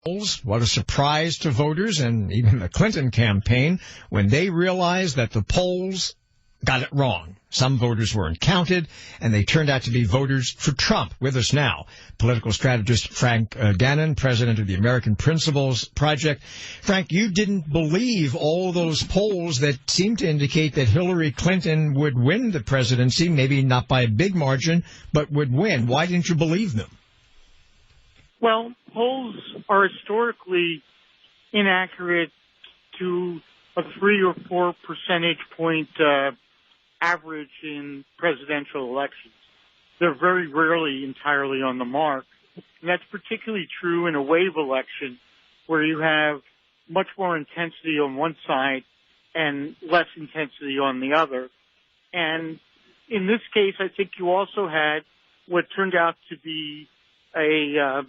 polls. What a surprise to voters and even the Clinton campaign when they realized that the polls got it wrong. Some voters weren't counted, and they turned out to be voters for Trump. With us now, political strategist Frank Gannon, president of the American Principles Project. Frank, you didn't believe all those polls that seemed to indicate that Hillary Clinton would win the presidency, maybe not by a big margin, but would win. Why didn't you believe them? Well, polls are historically inaccurate to a 3 or 4 percentage point average in presidential elections. They're very rarely entirely on the mark. And that's particularly true in a wave election where you have much more intensity on one side and less intensity on the other. And in this case, I think you also had what turned out to be a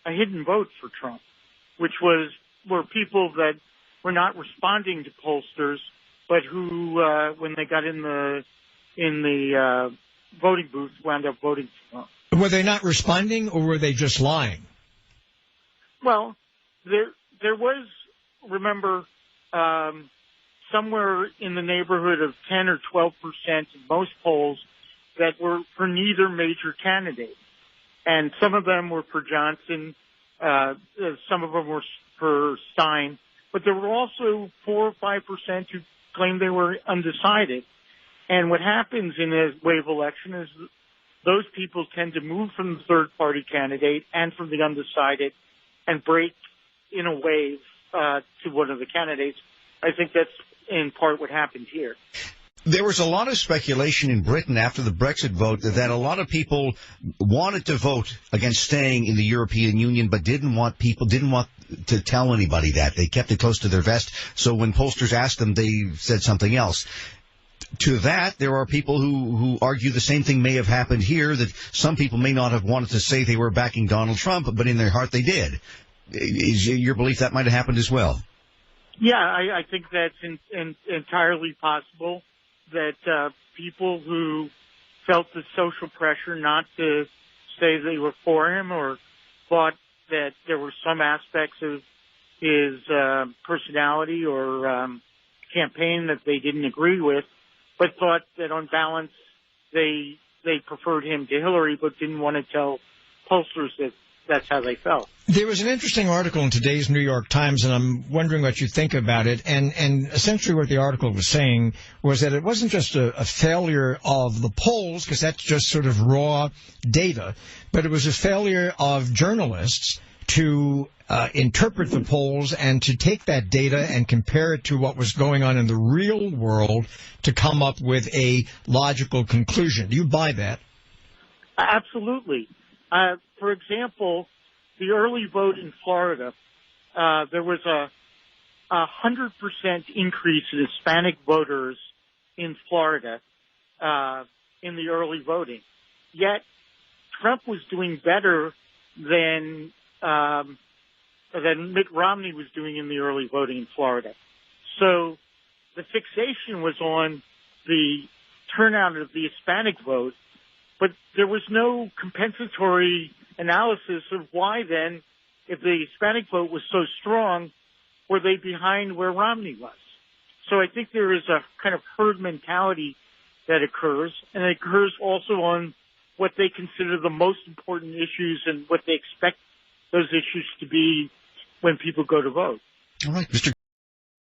hidden vote for Trump, which were people that were not responding to pollsters, but who, when they got in the voting booth, wound up voting for Trump. Were they not responding, or were they just lying? Well, there was, remember, somewhere in the neighborhood of 10 or 12% in most polls that were for neither major candidate. And some of them were for Johnson, some of them were for Stein, but there were also 4 or 5% who claimed they were undecided. And what happens in a wave election is those people tend to move from the third-party candidate and from the undecided and break in a wave to one of the candidates. I think that's in part what happened here. There was a lot of speculation in Britain after the Brexit vote that a lot of people wanted to vote against staying in the European Union, but didn't want to tell anybody that. They kept it close to their vest. So when pollsters asked them, they said something else. To that, there are people who argue the same thing may have happened here, that some people may not have wanted to say they were backing Donald Trump, but in their heart they did. Is your belief that might have happened as well? Yeah, I think that's entirely possible. That people who felt the social pressure not to say they were for him or thought that there were some aspects of his personality or campaign that they didn't agree with, but thought that on balance they preferred him to Hillary, but didn't want to tell pollsters that that's how they felt. There was an interesting article in today's New York Times, and I'm wondering what you think about it. And essentially what the article was saying was that it wasn't just a failure of the polls, because that's just sort of raw data, but it was a failure of journalists to interpret the polls and to take that data and compare it to what was going on in the real world to come up with a logical conclusion. Do you buy that? Absolutely. For example, the early vote in Florida, there was a 100% increase in Hispanic voters in Florida in the early voting. Yet Trump was doing better than Mitt Romney was doing in the early voting in Florida. So the fixation was on the turnout of the Hispanic vote, but there was no compensatory analysis of why then, if the Hispanic vote was so strong, were they behind where Romney was. So I think there is a kind of herd mentality that occurs, and it occurs also on what they consider the most important issues and what they expect those issues to be when people go to vote. All right, Mr.